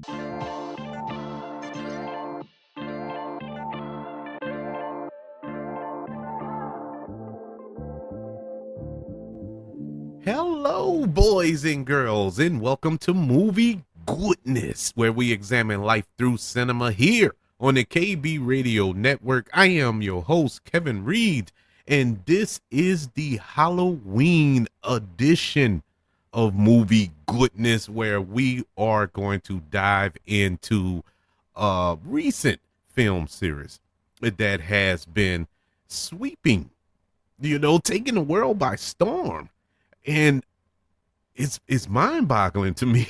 Hello, boys and girls, and welcome to Movie Goodness, where we examine life through cinema here on the KB Radio Network. I am your host, Kevin Reed, and this is the Halloween edition of Movie Goodness, where we are going to dive into a recent film series that has been sweeping, taking the world by storm. And it's mind-boggling to me.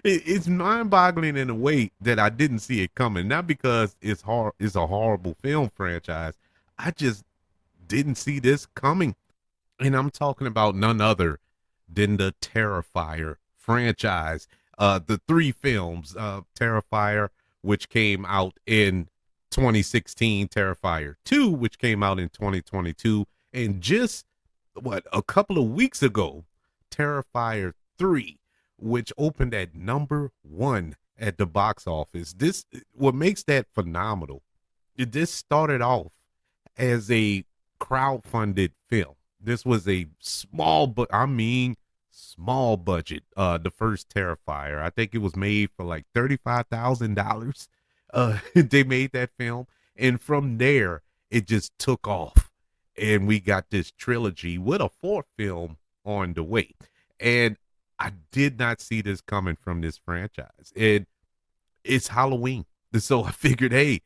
It's mind-boggling in a way that I didn't see it coming. Not because it's a horrible film franchise. I just didn't see this coming. And I'm talking about none other than the Terrifier franchise. The three films, Terrifier, which came out in 2016, Terrifier 2, which came out in 2022, and just a couple of weeks ago, Terrifier 3, which opened at #1 at the box office. This what makes that phenomenal. This started off as a crowdfunded film. This was a small budget. The first Terrifier. I think it was made for like $35,000. They made that film, and from there it just took off, and we got this trilogy with a fourth film on the way. And I did not see this coming from this franchise. And it's Halloween. So I figured, hey,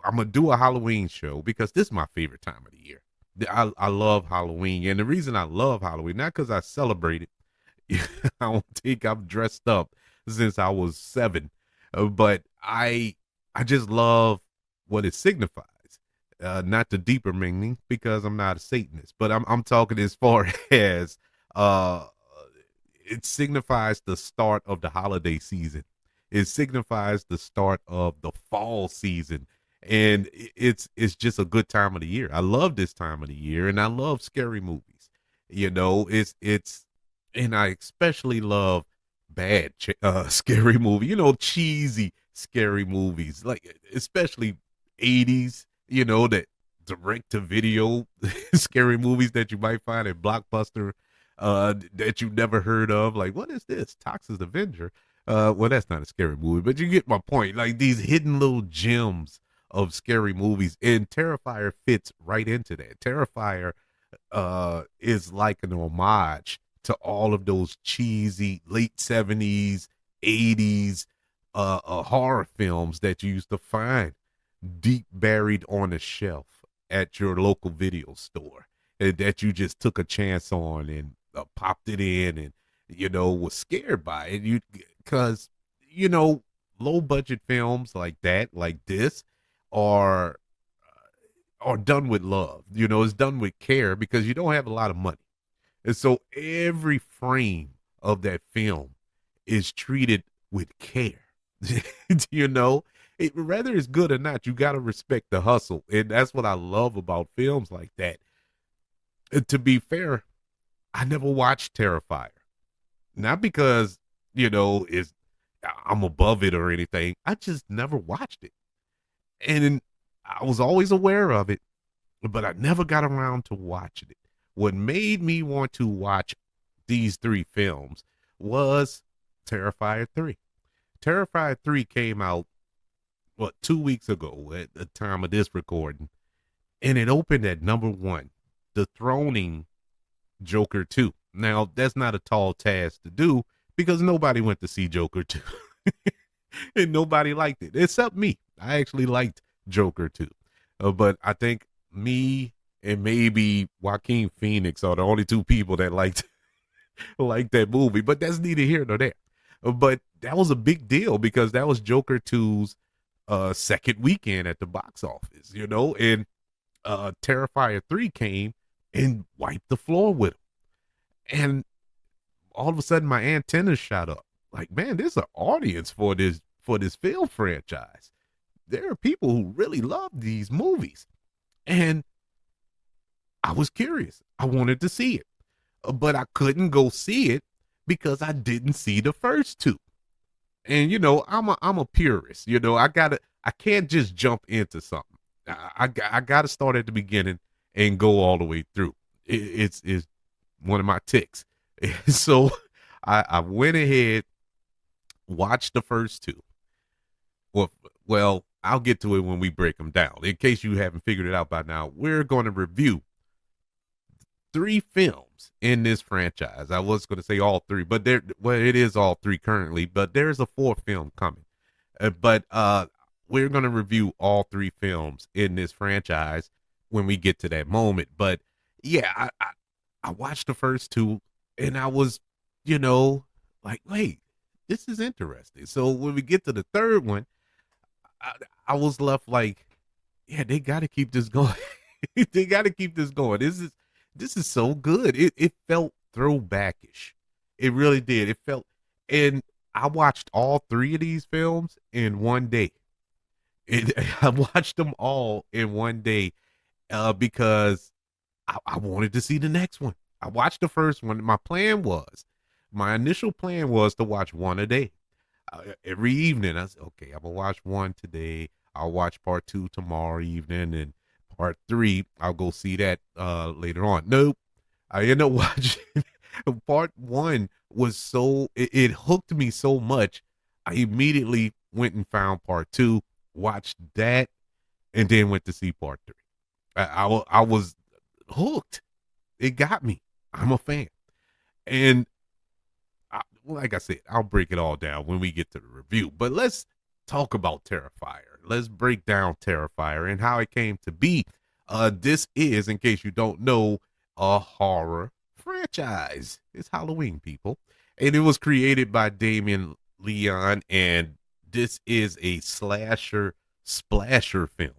I'm going to do a Halloween show because this is my favorite time of the year. I love Halloween. And the reason I love Halloween, not because I celebrate it, I don't think I've dressed up since I was 7, but I just love what it signifies. Not the deeper meaning because I'm not a Satanist, but I'm talking as far as it signifies the start of the holiday season. It signifies the start of the fall season, and it's just a good time of the year. I love this time of the year, and I love scary movies. It's and I especially love bad scary movie. Cheesy scary movies, like especially 80s. That direct to video scary movies that you might find at Blockbuster that you've never heard of. Like, what is this? Tox's Avenger. Well, that's not a scary movie, but you get my point. Like these hidden little gems of scary movies, and Terrifier fits right into that. Terrifier is like an homage to all of those cheesy late 70s, 80s horror films that you used to find deep buried on a shelf at your local video store, and that you just took a chance on and popped it in, and was scared by it. Because low budget films like that, like this, are done with love. It's done with care because you don't have a lot of money, and so every frame of that film is treated with care. you know Whether it's good or not, you got to respect the hustle. And that's what I love about films like that. And to be fair, I never watched Terrifier. Not because, I'm above it or anything. I just never watched it. And I was always aware of it, but I never got around to watching it. What made me want to watch these three films was Terrifier 3. Terrifier 3 came out 2 weeks ago at the time of this recording, and it opened at #1, dethroning Joker 2. Now, that's not a tall task to do because nobody went to see Joker 2. And nobody liked it except me. I actually liked Joker 2. But I think me and maybe Joaquin Phoenix are the only two people that liked that movie, but that's neither here nor there. But that was a big deal because that was Joker 2's second weekend at the box office, and Terrifier 3 came and wiped the floor with him. And all of a sudden my antennas shot up. Like, man, there's an audience for this film franchise. There are people who really love these movies. And I was curious. I wanted to see it. But I couldn't go see it because I didn't see the first two. And I'm a purist. I can't just jump into something. I gotta start at the beginning and go all the way through. It's one of my ticks. So I went ahead, watched the first two. Well, well, I'll get to it when we break them down. In case you haven't figured it out by now, we're going to review three films in this franchise. I was going to say all three, but it is all three currently, but there's a fourth film coming. But we're going to review all three films in this franchise when we get to that moment. But yeah, I watched the first two and I was, you know, like, wait, this is interesting. So when we get to the third one, I, I was left like, yeah, they got to keep this going. They got to keep this going. This is so good. It felt throwbackish. It really did. It felt, and I watched all three of these films in one day. I watched them all in one day because I wanted to see the next one. I watched the first one. My initial plan was to watch one a day. Every evening, I said, okay, I'm gonna watch one today. I'll watch part two tomorrow evening, and part three, I'll go see that later on. Nope, I ended up watching part one. It hooked me so much. I immediately went and found part two, watched that, and then went to see part three. I was hooked. It got me. I'm a fan, and like I said, I'll break it all down when we get to the review. But let's talk about Terrifier. Let's break down Terrifier and how it came to be. This is, in case you don't know, a horror franchise. It's Halloween, people. And it was created by Damien Leon, and this is a slasher splasher film.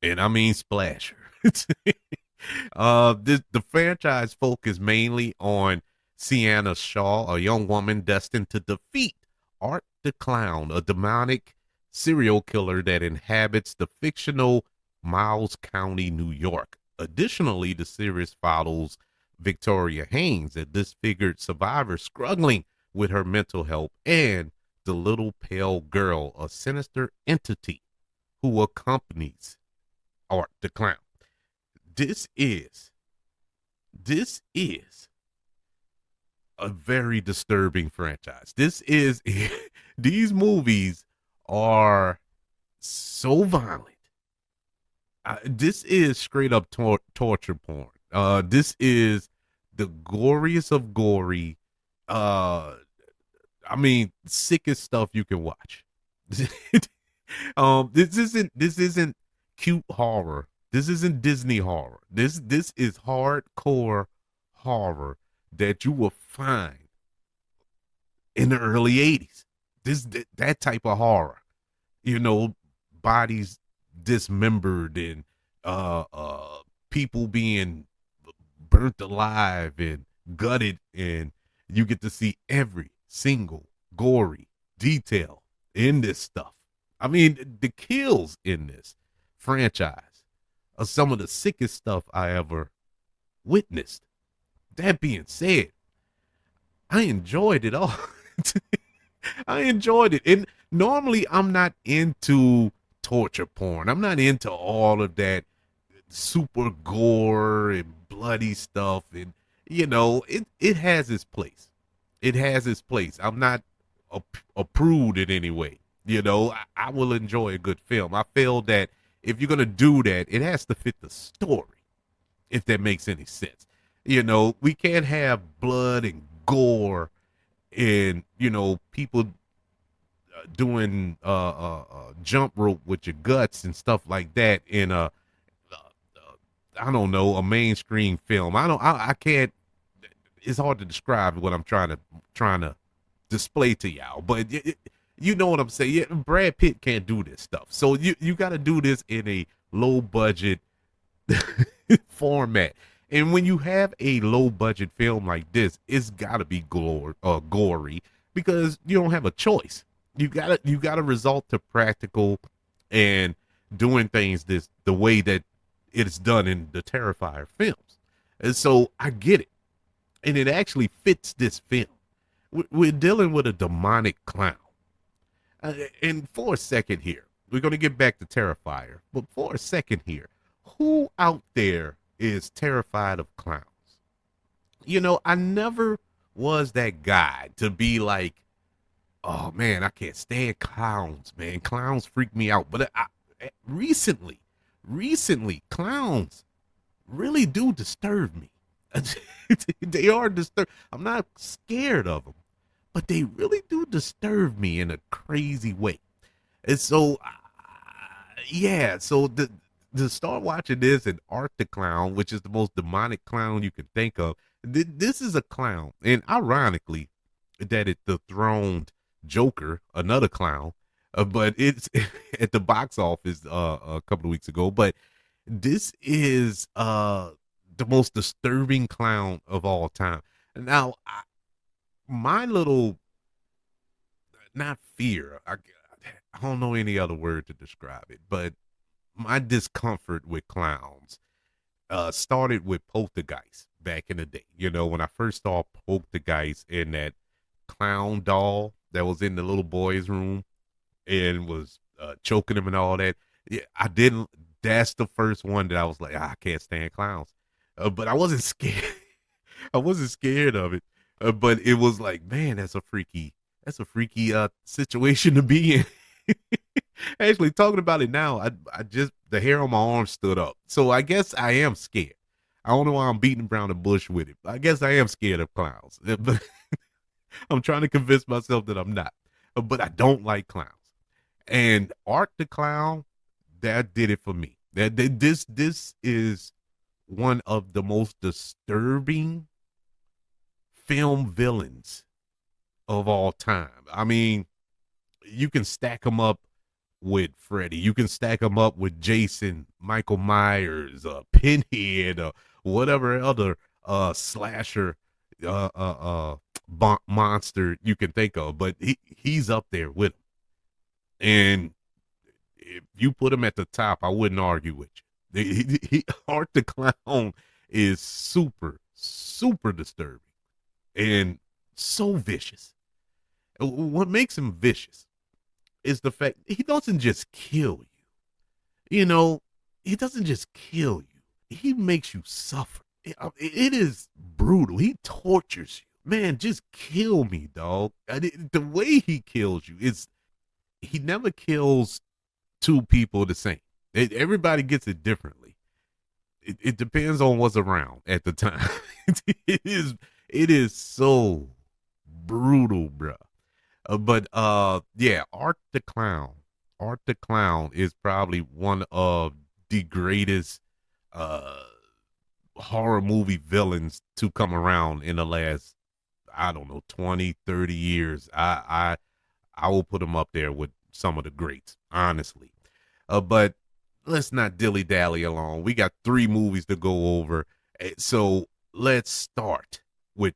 And I mean splasher. The franchise focused mainly on Sienna Shaw, a young woman destined to defeat Art the Clown, a demonic serial killer that inhabits the fictional Miles County, New York. Additionally, the series follows Victoria Haynes, a disfigured survivor struggling with her mental health, and the little pale girl, a sinister entity who accompanies Art the Clown. This is a very disturbing franchise. These movies are so violent. This is straight up torture porn. This is the goriest of gory. I mean, sickest stuff you can watch. This isn't cute horror. This isn't Disney horror. This is hardcore horror that you will find in the early 80s. That type of horror. Bodies dismembered and people being burnt alive and gutted, and you get to see every single gory detail in this stuff. I mean, the kills in this franchise are some of the sickest stuff I ever witnessed. That being said, I enjoyed it all. I enjoyed it. And normally I'm not into torture porn. I'm not into all of that super gore and bloody stuff. And, it has its place. It has its place. I'm not a prude in any way. I will enjoy a good film. I feel that if you're going to do that, it has to fit the story, if that makes any sense. We can't have blood and gore and, people doing jump rope with your guts and stuff like that in I don't know, a mainstream film. I can't, it's hard to describe what I'm trying to display to y'all, but you know what I'm saying. Yeah, Brad Pitt can't do this stuff, so you got to do this in a low budget format. And when you have a low budget film like this, it's got to be gory because you don't have a choice. You gotta resort to practical and doing things the way that it's done in the Terrifier films. And so I get it, and it actually fits this film. We're dealing with a demonic clown, Uh, and for a second here, we're going to get back to Terrifier, but for a second here, who out there is terrified of clowns? I never was that guy to be like, oh man, I can't stand clowns, man. Clowns freak me out. But recently, clowns really do disturb me. They are disturbed. I'm not scared of them, but they really do disturb me in a crazy way. And so, yeah, so to start watching this and Art the Clown, which is the most demonic clown you can think of. This is a clown, and ironically, that it dethroned Joker, another clown, but it's at the box office a couple of weeks ago. But this is the most disturbing clown of all time. Now, my little not fear. I don't know any other word to describe it, but my discomfort with clowns started with Poltergeist back in the day. When I first saw Poltergeist in that clown doll that was in the little boy's room and was choking him and all that. Yeah, I didn't. That's the first one that I was like, I can't stand clowns. But I wasn't scared. I wasn't scared of it. But it was like, man, that's a freaky situation to be in. Actually, talking about it now, I just the hair on my arm stood up. So I guess I am scared. I don't know why I'm beating around the bush with it. I guess I am scared of clowns. But I'm trying to convince myself that I'm not. But I don't like clowns. And Art the Clown, that did it for me. This is one of the most disturbing film villains of all time. I mean, you can stack them up with Freddy. You can stack them up with Jason, Michael Myers, Pinhead, whatever other slasher monster you can think of. But he's up there with him. And if you put him at the top, I wouldn't argue with you. Art the Clown is super, super disturbing and so vicious. What makes him vicious is the fact he doesn't just kill you. He doesn't just kill you. He makes you suffer. It is brutal. He tortures you. Man, just kill me, dog. The way he kills you is he never kills two people the same. Everybody gets it differently. It depends on what's around at the time. it is so brutal, bruh. But yeah, Art the Clown. Art the Clown is probably one of the greatest horror movie villains to come around in the last, I don't know, 20, 30 years. I will put him up there with some of the greats, honestly. But let's not dilly dally along. We got 3 movies to go over. So let's start with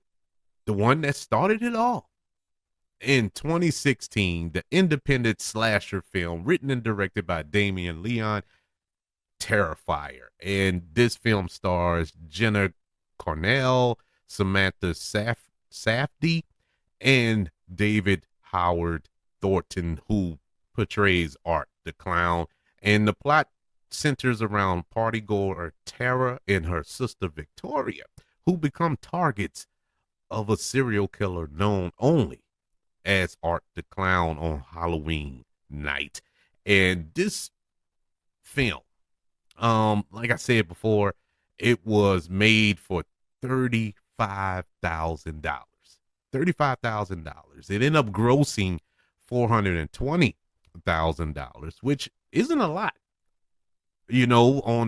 the one that started it all. In 2016, the independent slasher film written and directed by Damien Leone, Terrifier. And this film stars Jenna Cornell, Samantha Safdie, and David Howard Thornton, who portrays Art the Clown. And the plot centers around partygoer Tara and her sister Victoria, who become targets of a serial killer known only as Art the Clown on Halloween night. And this film, like I said before, it was made for $35,000. $35,000. It ended up grossing $420,000, which isn't a lot, in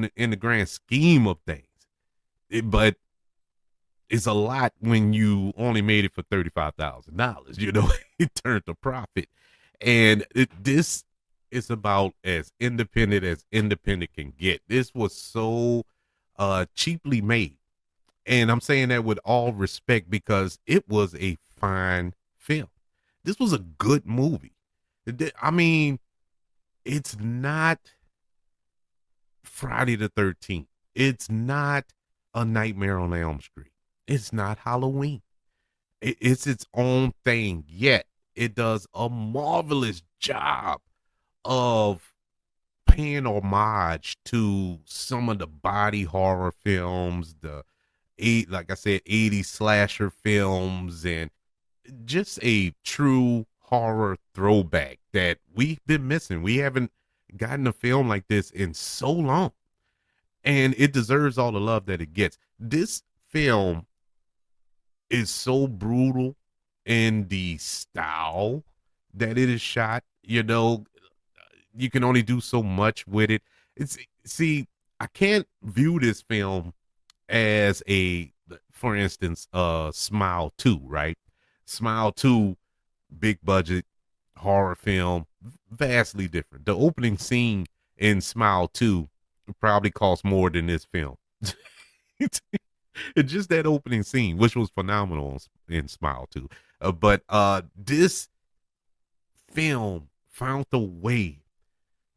the grand scheme of things. But it's a lot when you only made it for $35,000. It turned a profit, and this is about as independent can get. This was so cheaply made, and I'm saying that with all respect because it was a fine film. This was a good movie. I mean, it's not Friday the 13th. It's not A Nightmare on Elm Street. It's not Halloween. It's its own thing, yet it does a marvelous job of paying homage to some of the body horror films, the eight, like I said, 80s slasher films, and just a true horror throwback that we've been missing. We haven't gotten a film like this in so long, and it deserves all the love that it gets. This film is so brutal in the style that it is shot. You know, you can only do so much with it. It's see, I can't view this film as a, for instance, Smile 2, right? Smile 2, big budget horror film, vastly different. The opening scene in Smile 2 probably cost more than this film. it's, it's just that opening scene, which was phenomenal in Smile 2. But this film found a way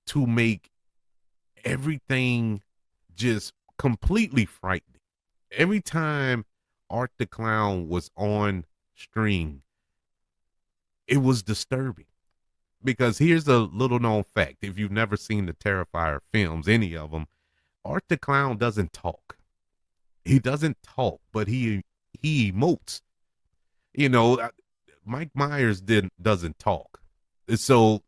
to make everything just completely frightening. Every time Art the Clown was on screen, it was disturbing. Because here's a little known fact: if you've never seen the Terrifier films, any of them, Art the Clown doesn't talk. He doesn't talk, but he emotes. You know, Mike Myers didn't doesn't talk, so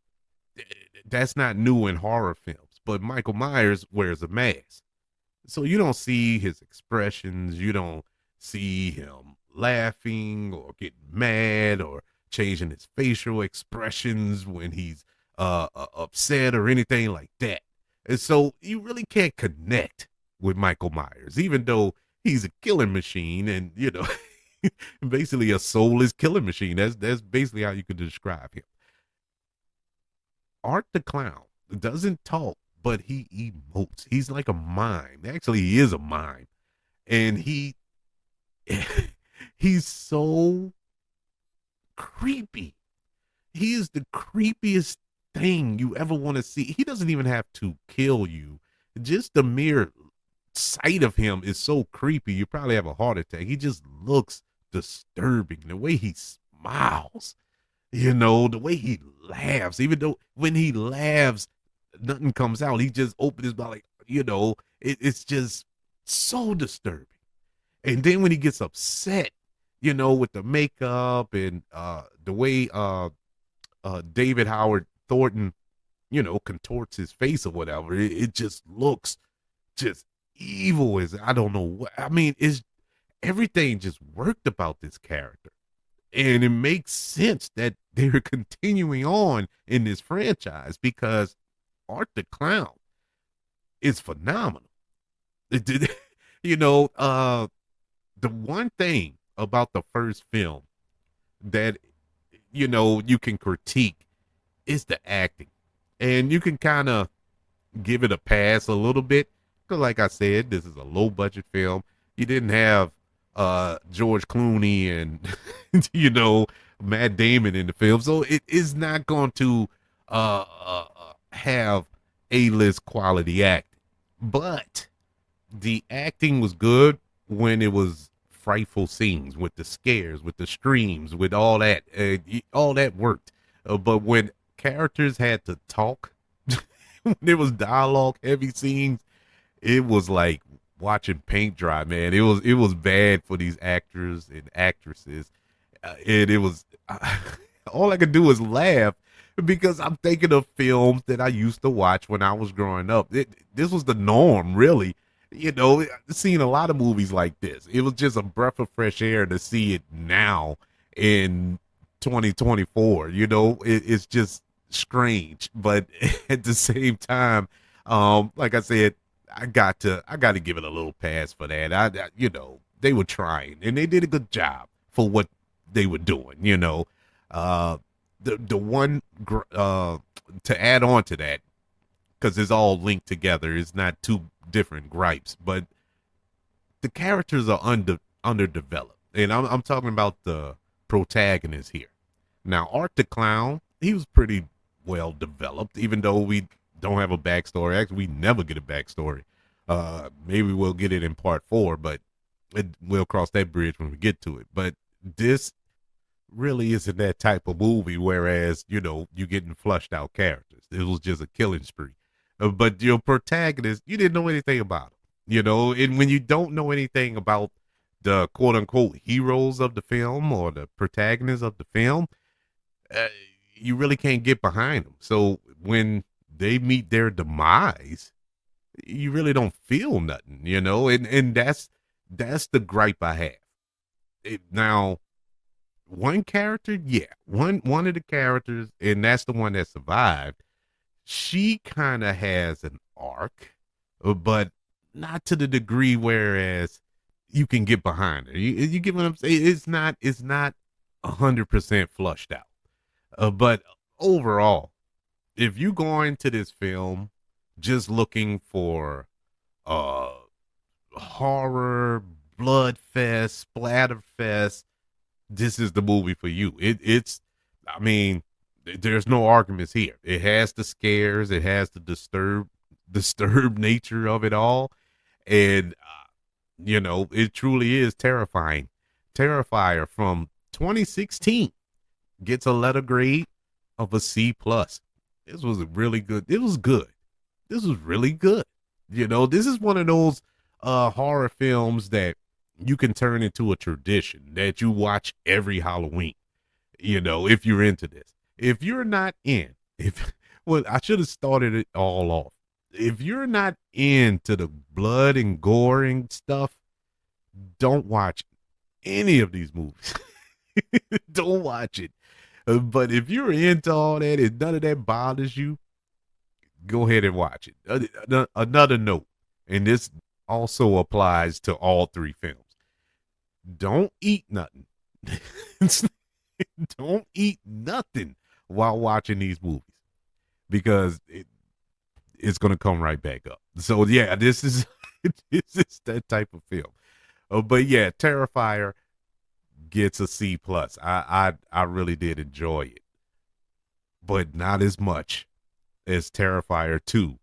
that's not new in horror films. But Michael Myers wears a mask, so you don't see his expressions. You don't see him laughing or getting mad or changing his facial expressions when he's upset or anything like that. And so you really can't connect with Michael Myers, even though he's a killing machine, and basically a soulless killing machine. That's basically how you could describe him. Art the Clown doesn't talk, but he emotes. He's like a mime. Actually, he is a mime, and he's so creepy. He is the creepiest thing you ever want to see. He doesn't even have to kill you. Just the mere sight of him is so creepy. You probably have a heart attack. He just looks disturbing. The way he smiles, the way he laughs, even though when he laughs, nothing comes out. He just opens his mouth, like, it's just so disturbing. And then when he gets upset, with the makeup and the way David Howard Thornton, contorts his face or whatever, it just looks just evil as I don't know what. I mean, it's everything just worked about this character. And it makes sense that they're continuing on in this franchise because Art the Clown is phenomenal. It did, the one thing about the first film that you can critique is the acting, and you can kind of give it a pass a little bit because, like I said, this is a low budget film. You didn't have George Clooney and Matt Damon in the film, so it is not going to have A-list quality acting, but the acting was good when it was frightful scenes with the scares, with the screams, with all that. All that worked. But when characters had to talk, when there was dialogue heavy scenes, it was like watching paint dry, man. It was bad for these actors and actresses. And it was all I could do was laugh because I'm thinking of films that I used to watch when I was growing up. This was the norm, really. Seeing a lot of movies like this, it was just a breath of fresh air to see it now in 2024. It's just strange, but at the same time, like I said, I got to give it a little pass for that. They were trying and they did a good job for what they were doing. The one to add on to that, because it's all linked together. It's not two different gripes, but the characters are underdeveloped, and I'm talking about the protagonist here. Now, Art the Clown, he was pretty well developed, even though we don't have a backstory. Actually, we never get a backstory. Maybe we'll get it in part 4, but we'll cross that bridge when we get to it. But this really isn't that type of movie. Whereas, you getting flushed out characters. It was just a killing spree. But your protagonist, you didn't know anything about him. And when you don't know anything about the quote unquote heroes of the film or the protagonists of the film, uh, you really can't get behind them. So when they meet their demise, you really don't feel nothing. And that's the gripe I have. Now, one character, yeah, one of the characters, and that's the one that survived. She kind of has an arc, but not to the degree whereas you can get behind her. You get what I'm saying? It's not 100% flushed out. But overall, if you go into this film just looking for uh horror, blood fest, splatter fest, this is the movie for you. I mean, there's no arguments here. It has the scares, it has the disturbed nature of it all, and it truly is terrifying. Terrifier from 2016 gets a letter grade of a C plus. This was really good. It was good. This was really good. This is one of those horror films that you can turn into a tradition that you watch every Halloween. If you're into this. If you're not in, if well, I should have started it all off. If you're not into the blood and goring stuff, don't watch any of these movies. Don't watch it. But if you're into all that and none of that bothers you, go ahead and watch it. Another note, and this also applies to all three films. Don't eat nothing. Don't eat nothing while watching these movies because it's going to come right back up. So yeah, this is this is that type of film. But yeah, Terrifier gets a C plus. I really did enjoy it, but not as much as Terrifier 2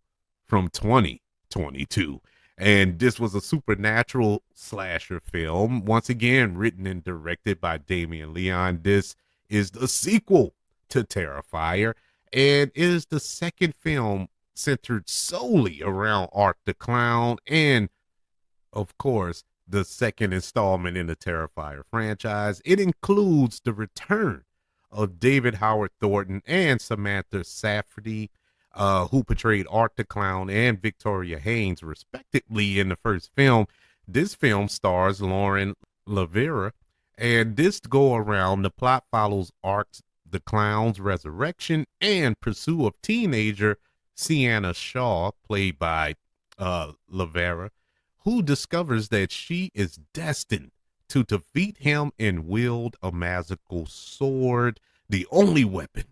from 2022. And this was a supernatural slasher film, once again written and directed by Damien Leon. This is the sequel to Terrifier, and is the second film centered solely around Art the Clown, and of course, the second installment in the Terrifier franchise. It includes the return of David Howard Thornton and Samantha Safdie, who portrayed Art the Clown and Victoria Haynes, respectively, in the first film. This film stars Lauren Lavera, and this go around, the plot follows Art the Clown's resurrection and pursuit of teenager Sienna Shaw, played by Lavera, who discovers that she is destined to defeat him and wield a magical sword, the only weapon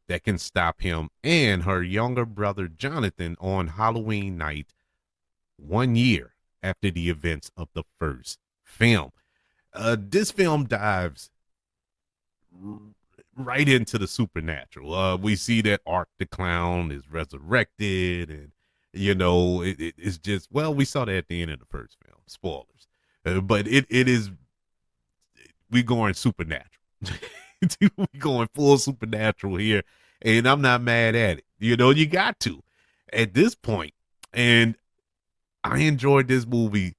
that can stop him and her younger brother Jonathan on Halloween night, 1 year after the events of the first film. This film dives right into the supernatural. We see that Art the Clown is resurrected, and it's just, well, we saw that at the end of the first film. Spoilers, but it is, we going supernatural. We going full supernatural here, and I'm not mad at it. You got to at this point, and I enjoyed this movie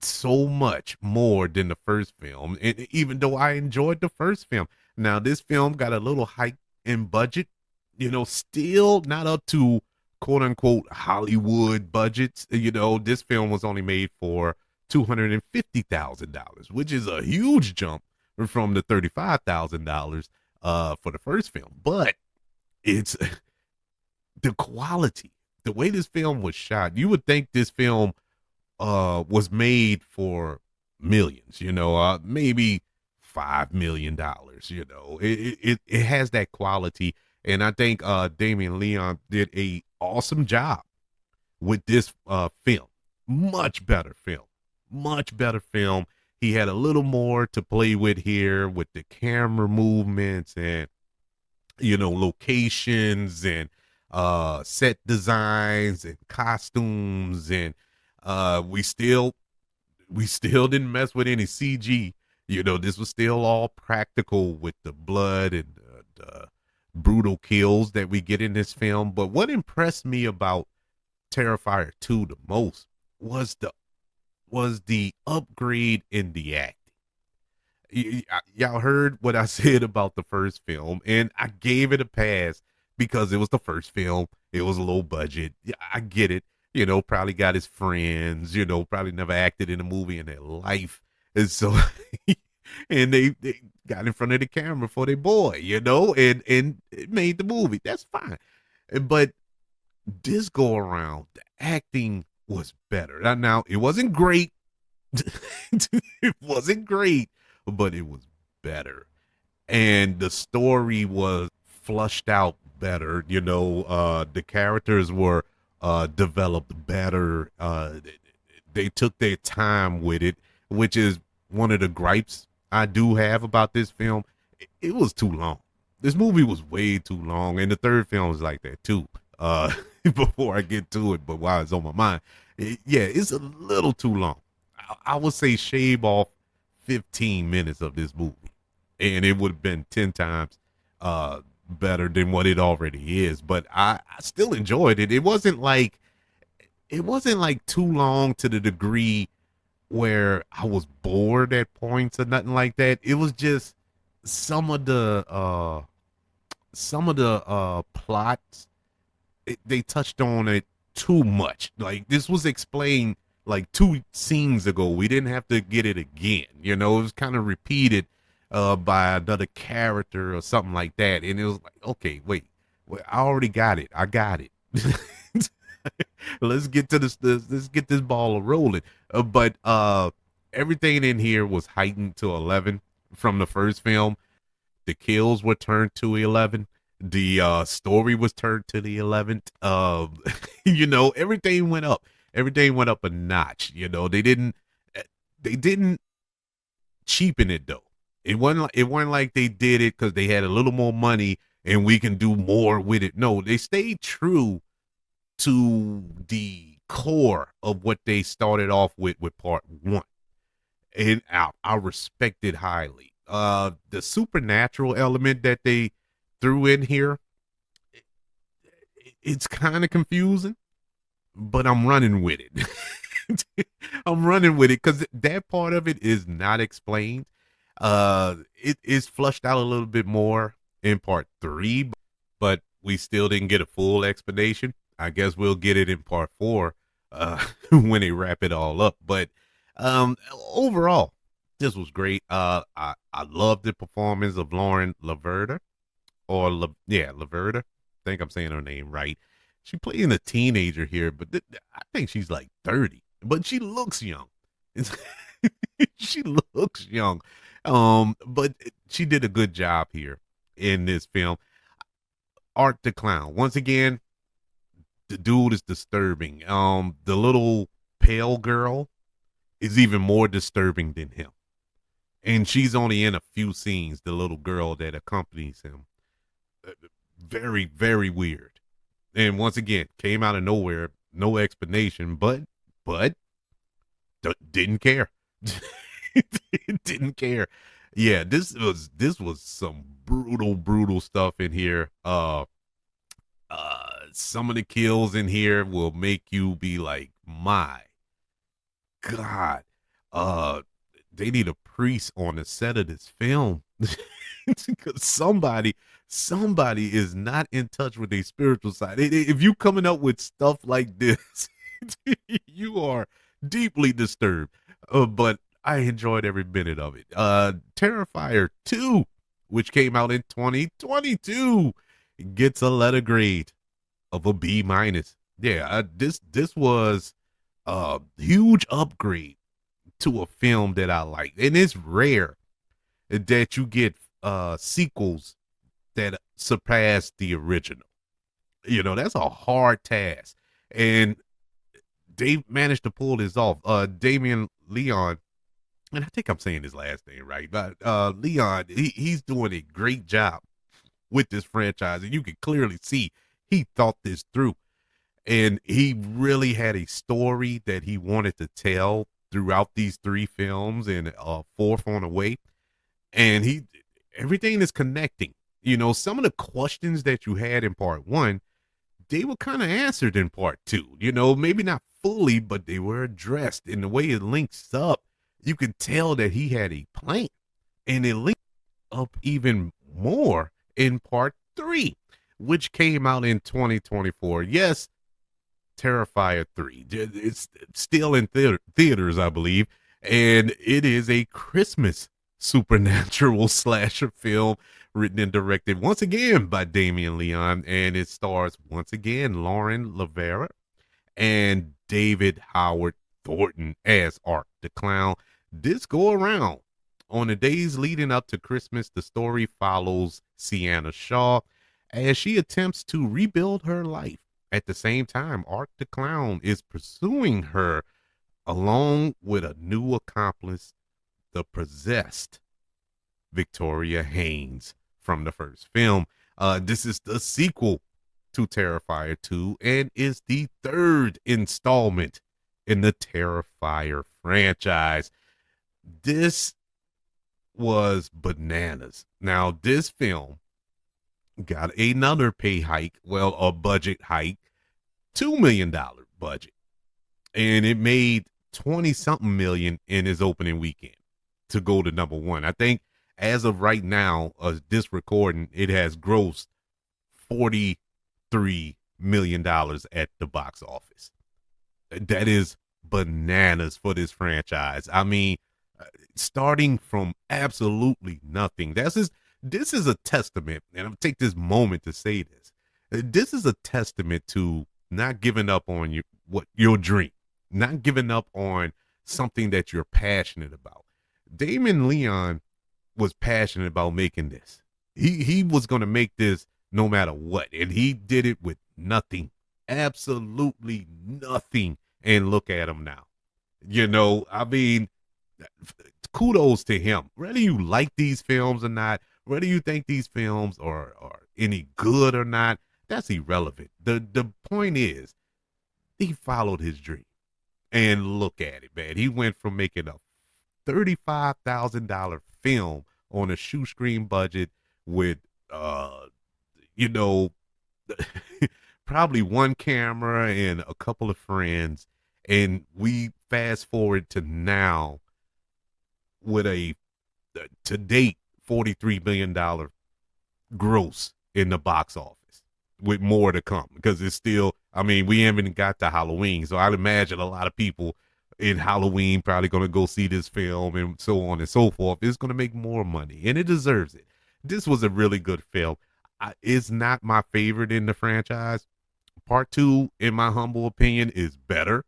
so much more than the first film. And even though I enjoyed the first film, now this film got a little hike in budget, still not up to quote unquote Hollywood budgets. This film was only made for $250,000, which is a huge jump from the $35,000 for the first film. But it's the quality, the way this film was shot. You would think this film was made for millions, maybe $5 million. It has that quality, and I think Damien Leon did a awesome job with this film. Much better film, much better film. He had a little more to play with here with the camera movements and locations and set designs and costumes, and we still didn't mess with any CG. This was still all practical with the blood and the brutal kills that we get in this film. But what impressed me about Terrifier 2 the most was the upgrade in the acting. Y'all heard what I said about the first film, and I gave it a pass because it was the first film. It was a low budget. Yeah, I get it. Probably got his friends. Probably never acted in a movie in their life, and so and they got in front of the camera for their boy. And it made the movie. That's fine, but this go around, the acting was better. Now it wasn't great. It wasn't great, but it was better. And the story was flushed out better. The characters were developed better. They took their time with it, which is one of the gripes I do have about this film. It was too long. This movie was way too long, and the third film was like that too. Before I get to it, but while it's on my mind, yeah, it's a little too long. I would say shave off 15 minutes of this movie, and it would have been 10 times better than what it already is. But I still enjoyed it. It wasn't like too long to the degree where I was bored at points or nothing like that. It was just some of the plots, they touched on it too much. Like, this was explained like two scenes ago. We didn't have to get it again. It was kind of repeated by another character or something like that. And it was like, okay, wait, I already got it. I got it. Let's get to this. Let's get this ball rolling. But everything in here was heightened to 11 from the first film. The kills were turned to 11. The story was turned to the 11th. Everything went up. Everything went up a notch. They didn't cheapen it though. It wasn't like they did it because they had a little more money and we can do more with it. No, they stayed true to the core of what they started off with part one, and I respect it highly. The supernatural element that they threw in here, it's kind of confusing, but I'm running with it. I'm running with it because that part of it is not explained. It is flushed out a little bit more in part three, but we still didn't get a full explanation. I guess we'll get it in part four, when they wrap it all up. But overall, this was great. I love the performance of Lauren Laverda, Laverda. I think I'm saying her name right. She playing a teenager here, but I think she's like 30, but she looks young. She looks young. But she did a good job here in this film. Art the Clown. Once again, the dude is disturbing. The little pale girl is even more disturbing than him. And she's only in a few scenes, the little girl that accompanies him. Very, very weird. And once again, came out of nowhere, no explanation, but didn't care. Didn't care. Yeah, this was some brutal stuff in here. Some of the kills in here will make you be like, my God. They need a priest on the set of this film. Because somebody is not in touch with their spiritual side. If you coming up with stuff like this, you are deeply disturbed. But I enjoyed every minute of it. Terrifier 2, which came out in 2022, gets a letter grade of a B minus. Yeah, this was a huge upgrade to a film that I like, and it's rare that you get sequels that surpass the original. That's a hard task, and they managed to pull this off. Damien Leon, and I think I'm saying his last name right, but Leon, he's doing a great job with this franchise, and you can clearly see he thought this through, and he really had a story that he wanted to tell throughout these three films and fourth on the way. And everything is connecting. Some of the questions that you had in part one, they were kind of answered in part two. Maybe not fully, but they were addressed. In the way it links up, you can tell that he had a plan, and it links up even more in part three, which came out in 2024. Yes, Terrifier 3. It's still in theaters, I believe, and it is a Christmas supernatural slasher film written and directed once again by Damien Leon, and it stars once again Lauren Lavera and David Howard Thornton as Art the Clown. This go around, on the days leading up to Christmas, the story follows Sienna Shaw as she attempts to rebuild her life. At the same time, Art the Clown is pursuing her along with a new accomplice, the possessed Victoria Haynes from the first film. This is the sequel to Terrifier 2 and is the third installment in the Terrifier franchise. This was bananas. Now, this film got another pay hike, well, a budget hike, $2 million budget. And it made 20 something million in its opening weekend to go to number one. I think as of right now, this recording, it has grossed $43 million at the box office. That is bananas for this franchise. I mean, starting from absolutely nothing. This is a testament, and I'm gonna take this moment to say this. This is a testament to not giving up on your dream, not giving up on something that you're passionate about. Damon Leon was passionate about making this. He was gonna make this no matter what, and he did it with nothing, absolutely nothing. And look at him now. I mean, kudos to him. Whether you like these films or not, whether you think these films are any good or not, that's irrelevant. The point is, he followed his dream. And look at it, man. He went from making a $35,000 film on a shoestring budget with, probably one camera and a couple of friends. And we fast forward to now with a, to date, $43 million gross in the box office, with more to come, because it's still, I mean, we haven't got to Halloween. So I'd imagine a lot of people in Halloween probably going to go see this film and so on and so forth. It's going to make more money, and it deserves it. This was a really good film. It's not my favorite in the franchise. Part two, in my humble opinion, is better.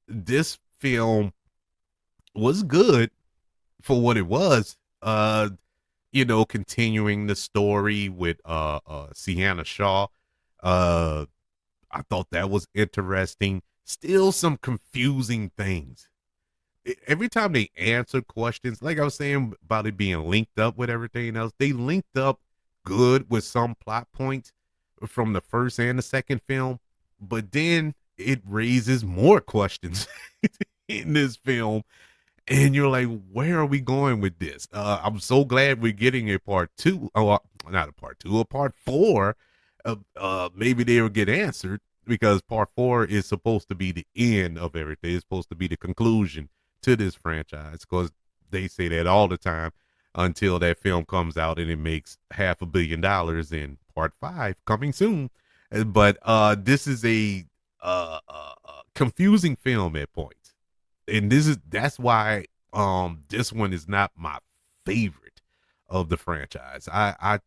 This film was good for what it was. Continuing the story with Sienna Shaw. I thought that was interesting. Still some confusing things. Every time they answer questions, like I was saying about it being linked up with everything else, they linked up good with some plot points from the first and the second film, but then it raises more questions in this film. And you're like, where are we going with this? I'm so glad we're getting a part two. Oh, not a part two, a part four. Maybe they will get answered, because part four is supposed to be the end of everything. It's supposed to be the conclusion to this franchise, because they say that all the time until that film comes out and it makes $500 million in part five coming soon. But this is a confusing film at points. And that's why this one is not my favorite of the franchise. I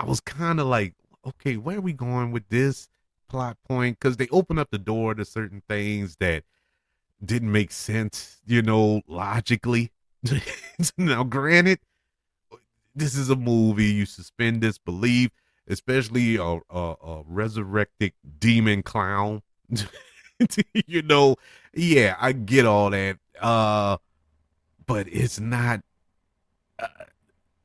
was kind of like, okay, where are we going with this plot point? Because they open up the door to certain things that didn't make sense, logically. Now, granted, this is a movie. You suspend disbelief, especially a resurrected demon clown. Yeah, I get all that. But it's not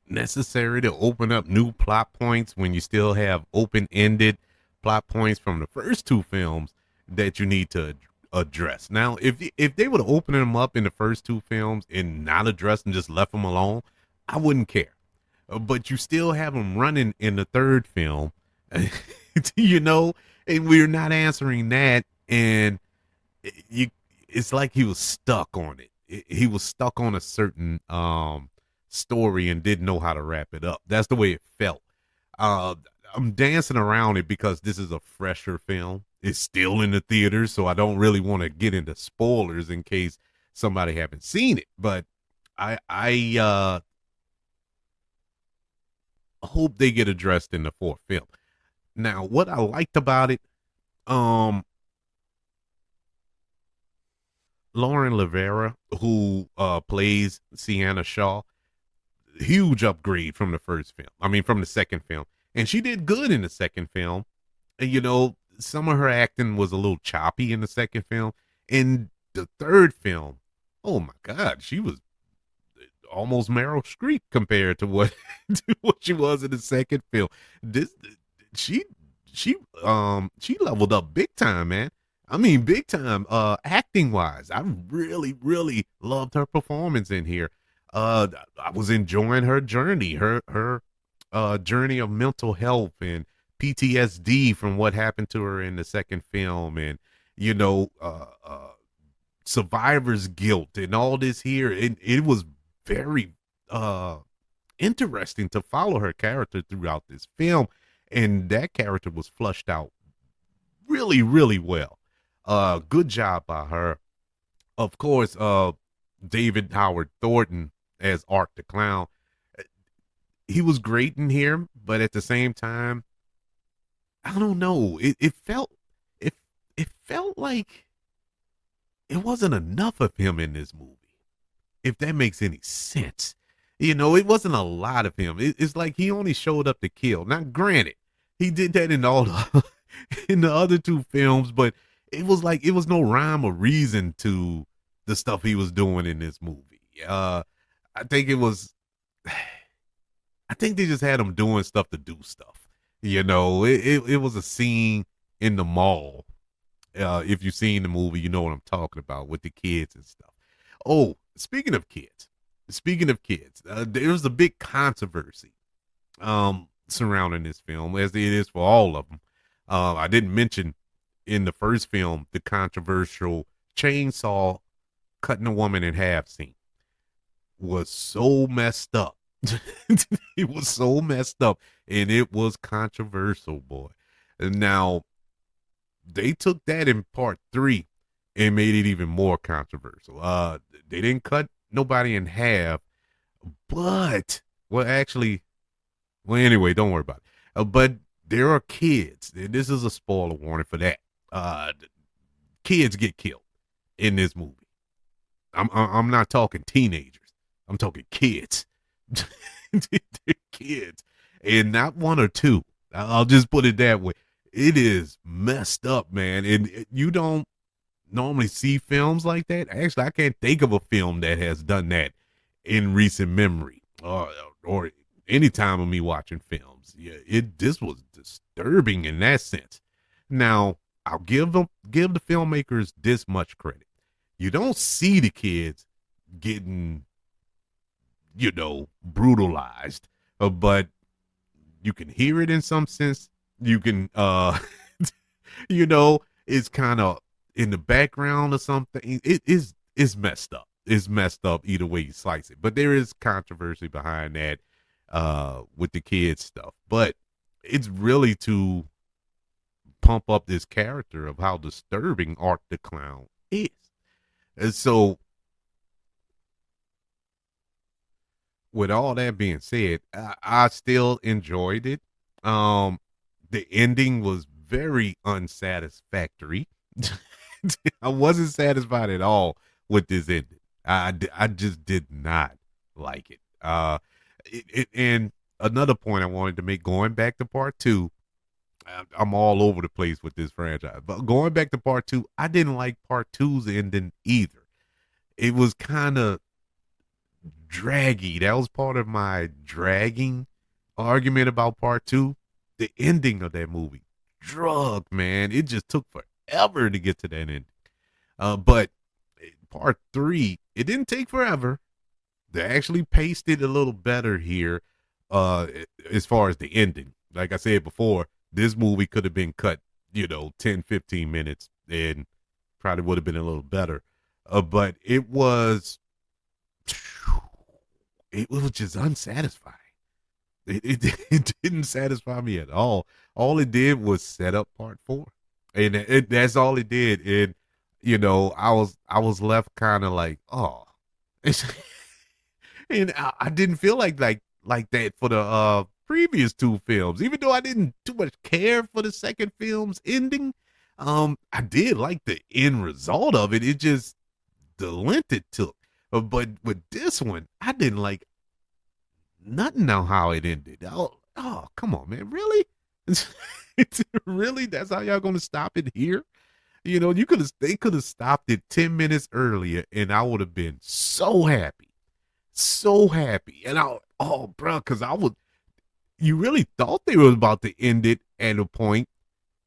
necessary to open up new plot points when you still have open-ended plot points from the first two films that you need to addressed. Now, if they would have opened him up in the first two films and not addressed and just left him alone, I wouldn't care. But you still have him running in the third film, you know, and we're not answering that, and you, it's like he was stuck on it. He was stuck on a certain story and didn't know how to wrap it up. That's the way it felt. Uh, I'm dancing around it because this is a fresher film. It's still in the theaters, so I don't really want to get into spoilers in case somebody haven't seen it. But I hope they get addressed in the fourth film. Now, what I liked about it, um, Lauren Rivera, who plays Sienna Shaw, huge upgrade from the first film. I mean, from the second film, and she did good in the second film. And, you know, some of her acting was a little choppy in the second film. In the third film, oh my God, she was almost Meryl Streep compared to what to what she was in the second film. This she she leveled up big time, man. I mean, big time. Acting wise, I really loved her performance in here. I was enjoying her journey, her journey of mental health and PTSD from what happened to her in the second film, and you know, survivor's guilt and all this here. It was very interesting to follow her character throughout this film, and that character was flushed out really well. Good job by her. Of course, David Howard Thornton as Art the Clown. He was great in here, but at the same time, I don't know. It it felt like it wasn't enough of him in this movie, if that makes any sense. You know, it wasn't a lot of him. It's like he only showed up to kill. Now, granted, he did that in all the in the other two films, but it was like it was no rhyme or reason to the stuff he was doing in this movie. I think it was. I think they just had him doing stuff to do stuff. You know, it was a scene in the mall. If you've seen the movie, you know what I'm talking about with the kids and stuff. Oh, speaking of kids, there was a big controversy surrounding this film, as it is for all of them. I didn't mention in the first film the controversial chainsaw cutting a woman in half scene was so messed up. It was so messed up, and it was controversial, boy. And now they took that in part three and made it even more controversial. They didn't cut nobody in half, but well, actually, well, anyway, don't worry about it. But there are kids, and this is a spoiler warning for that. Kids get killed in this movie. I'm not talking teenagers. I'm talking kids. They're kids, and not one or two. I'll just put it that way. It is messed up, man, and you don't normally see films like that. Actually, I can't think of a film that has done that in recent memory, or any time of me watching films. Yeah, this was disturbing in that sense. Now, I'll give the filmmakers this much credit. You don't see the kids getting, you know, brutalized, but you can hear it in some sense. You can, you know, it's kind of in the background or something. It's messed up. It's messed up either way you slice it. But there is controversy behind that, with the kids stuff. But it's really to pump up this character of how disturbing Art the Clown is. And so, with all that being said, I still enjoyed it. The ending was very unsatisfactory. I wasn't satisfied at all with this ending. I just did not like it. And another point I wanted to make, going back to part two, I'm all over the place with this franchise, but going back to part two, I didn't like part two's ending either. It was kind of draggy. That was part of my dragging argument about part two. The ending of that movie, drug, man. It just took forever to get to that ending. But part three, it didn't take forever. They actually paced it a little better here, uh, as far as the ending. Like I said before, this movie could have been cut, 10, 15 minutes and probably would have been a little better. But it was just unsatisfying. It didn't satisfy me at all. All it did was set up part four, and that's all it did. And I was left kind of like, oh, and I didn't feel like that for the previous two films. Even though I didn't too much care for the second film's ending, I did like the end result of it. It just the length it took. But with this one, I didn't like nothing on how it ended. Oh, come on, man. Really? Really? That's how y'all gonna stop it here? They could have stopped it 10 minutes earlier and I would have been so happy. So happy. And bro, because you really thought they were about to end it at a point,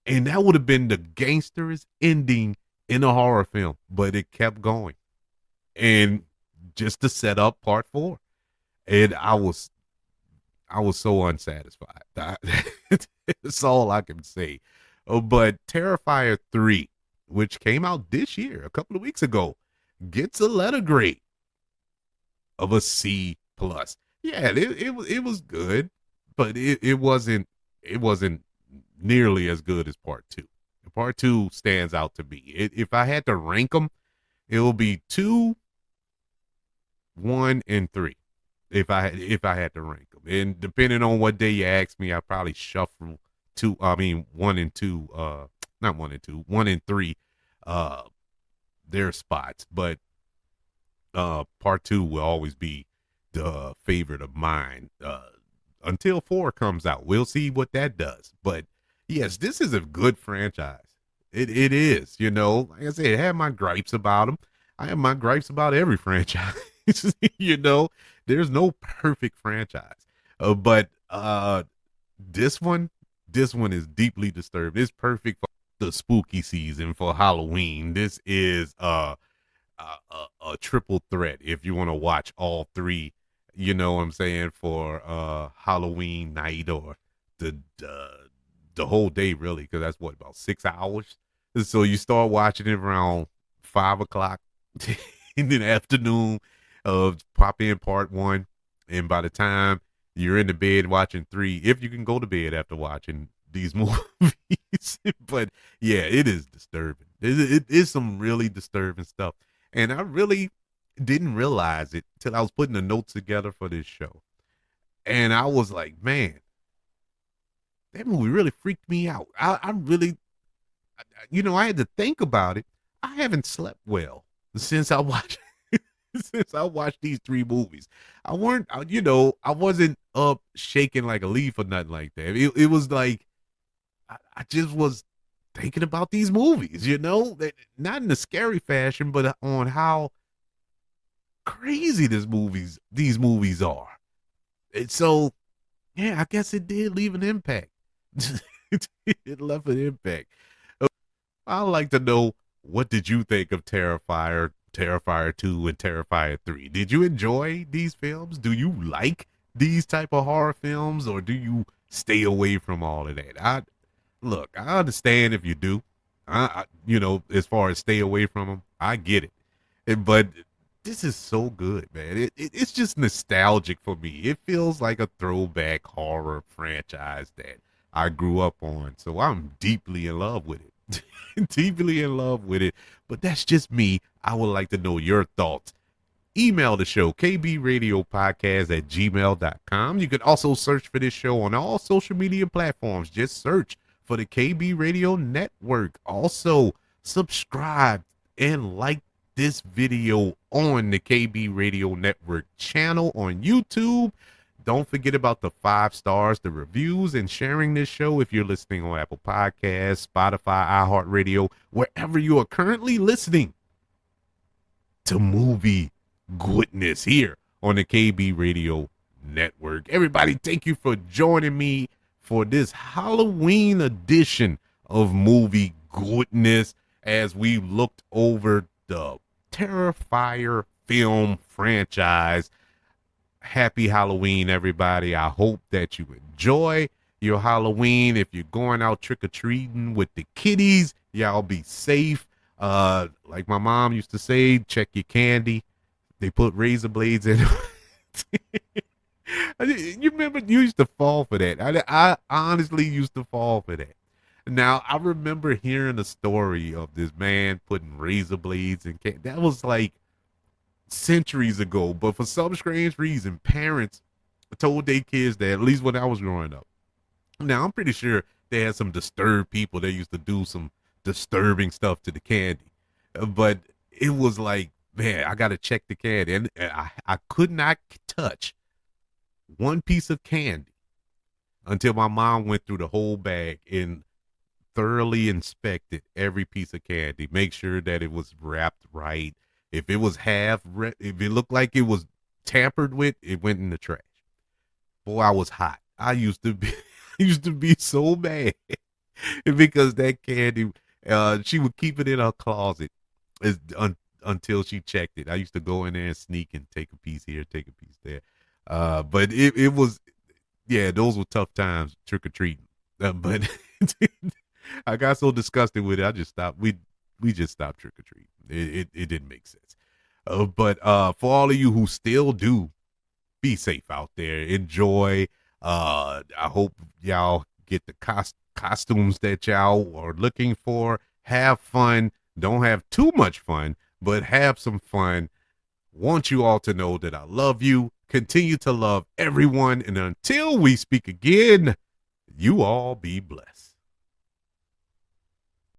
and that would have been the gangsterest ending in a horror film, but it kept going. And just to set up part four. And I was so unsatisfied. That's all I can say. But Terrifier 3, which came out this year, a couple of weeks ago, gets a letter grade of a C plus. Yeah, it was good, but it wasn't nearly as good as part two. Part two stands out to me. If I had to rank them, it will be 2, 1, and 3. If I had to rank them, and depending on what day you ask me, I probably shuffle two. I mean, 1 and 2. Not 1 and 2. 1 and 3. Uh, their spots, but part two will always be the favorite of mine. Until 4 comes out, we'll see what that does. But yes, this is a good franchise. It is. Like I said, I have my gripes about them. I have my gripes about every franchise. you know, there's no perfect franchise. But this one, this one is deeply disturbed. It's perfect for the spooky season for Halloween. This is a triple threat if you want to watch all three. You know what I'm saying, for Halloween night, or the whole day really, because that's what, about 6 hours. So you start watching it around 5 o'clock in the afternoon. Pop in part one, and by the time you're in the bed watching 3, if you can go to bed after watching these movies. But yeah, it is disturbing. It is some really disturbing stuff, and I really didn't realize it till I was putting the notes together for this show, and I was like, man, that movie really freaked me out. I really, I had to think about it. I haven't slept well since I watched since I watched these 3 movies. I wasn't up shaking like a leaf or nothing like that. It was like I just was thinking about these movies, not in a scary fashion, but on how crazy these movies are. And so, yeah, I guess it did leave an impact. It left an impact. I'd like to know, what did you think of Terrifier, Terrifier 2, and Terrifier 3? Did you enjoy these films? Do you like these type of horror films, or do you stay away from all of that? I understand if you do. As far as stay away from them, I get it. But this is so good, man. It's just nostalgic for me. It feels like a throwback horror franchise that I grew up on. So I'm deeply in love with it. Deeply in love with it. But that's just me. I would like to know your thoughts. Email the show, kbradiopodcast@gmail.com. You can also search for this show on all social media platforms. Just search for the KB Radio Network. Also, subscribe and like this video on the KB Radio Network channel on YouTube. Don't forget about the 5 stars, the reviews, and sharing this show if you're listening on Apple Podcasts, Spotify, iHeartRadio, wherever you are currently listening to movie goodness here on the KB Radio Network. Everybody, thank you for joining me for this Halloween edition of movie goodness. as we looked over the Terrifier film franchise. Happy Halloween, everybody. I hope that you enjoy your Halloween. If you're going out trick-or-treating with the kiddies, y'all be safe. Like my mom used to say, check your candy. They put razor blades in. You remember you used to fall for that. I honestly used to fall for that. Now I remember hearing a story of this man putting razor blades in candy. That was like centuries ago, but for some strange reason, parents told their kids that, at least when I was growing up. Now, I'm pretty sure they had some disturbed people that used to do some disturbing stuff to the candy. But it was like, man, I got to check the candy. And I could not touch one piece of candy until my mom went through the whole bag and thoroughly inspected every piece of candy, make sure that it was wrapped right. If it was if it looked like it was tampered with, it went in the trash. Boy, I was hot. I used to be, I used to be so mad because that candy, she would keep it in her closet until she checked it. I used to go in there and sneak and take a piece here, take a piece there. But it was, yeah, those were tough times trick or treating. But I got so disgusted with it, I just stopped. We just stopped trick or treating. It didn't make sense. But for all of you who still do, be safe out there. Enjoy. I hope y'all get the costumes that y'all are looking for. Have fun. Don't have too much fun, but have some fun. Want you all to know that I love you. Continue to love everyone. And until we speak again, you all be blessed.